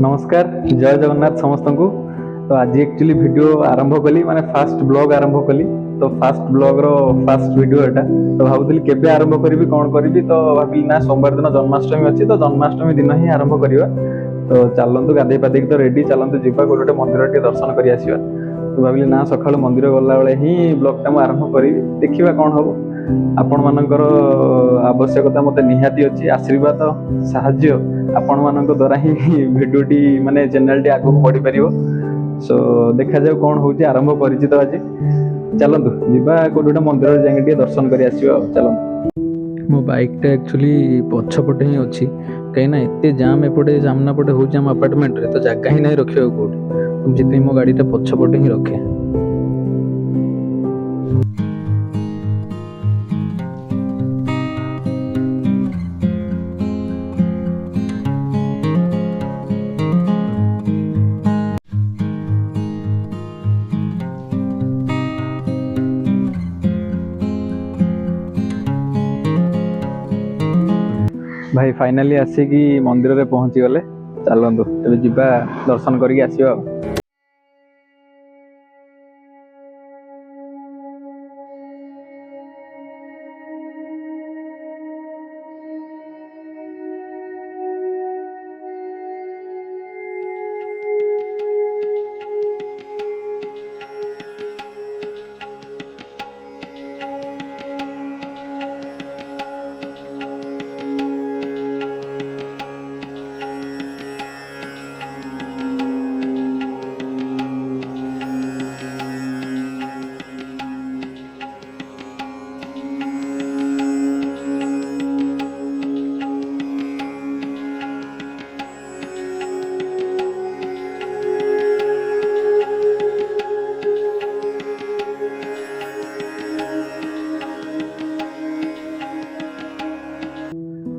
नमस्कार जय जगन्नाथ समस्त को। तो आज एक्चुअली वीडियो आरंभ कली माने फास्ट ब्लॉग आरंभ कली। तो फास्ट ब्लॉग रो फास्ट वीडियो एटा। तो भाबुतली केबे आरंभ करिवि कोन करिवि तो भाबिली ना सोमवार दिन जन्माष्टमी अछि तो जन्माष्टमी दिन ही आरंभ करिवा। तो चलंतु गाधे पाधे तो रेडी चलंतु जिबा गोटे मंदिर टे दर्शन करि आसीबा। तो भाबिली ना सकाळ मंदिर गला बेले ही ब्लॉग टा आरंभ करिवि देखिबा कोन हबो। आपण मानकर आवश्यकता मते निहाती अछि आशीर्वाद साहाय्य आपण मानक द्वारा ही वीडियो टी माने चैनल टी आगु बढ़ी परिबो। सो देखा जाऊ कोन होउची आरंभ करिछि तो आज चलंतु जिबा कोडोटा मंदिर जाके टी दर्शन करि आसीबा। चलंतु मो बाइक टा एक्चुअली पछपटे ही अछि कहीं ना एते जाम एपटे सामना पटे होउची हम अपार्टमेंट रे तो जागा ही नहीं रखियो कोड तुम जिते मो गाड़ी टा पछपटे ही रखे। भाई फाइनाली आसिकी मंदिर रे पहुंची गले। चलंतु तबे जिबा दर्शन करके आसीबा।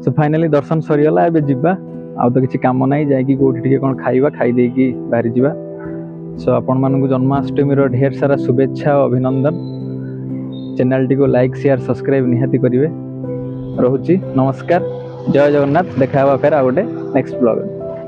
सो फाइनाली दर्शन सरीगला एबे जिबा आ तो किसी काम नहीं जाएगी कोठी टिके कोन खाइबा खाई देकी बाहरी जिबा। सो आपण मानकु जन्माष्टमी रो ढेर सारा शुभेच्छा और अभिनंदन। चैनल टी को लाइक शेयर सब्सक्राइब निहाती करिवे। रहुची नमस्कार जय जगन्नाथ। देखा फेर आ गोटे नेक्स्ट ब्लॉग।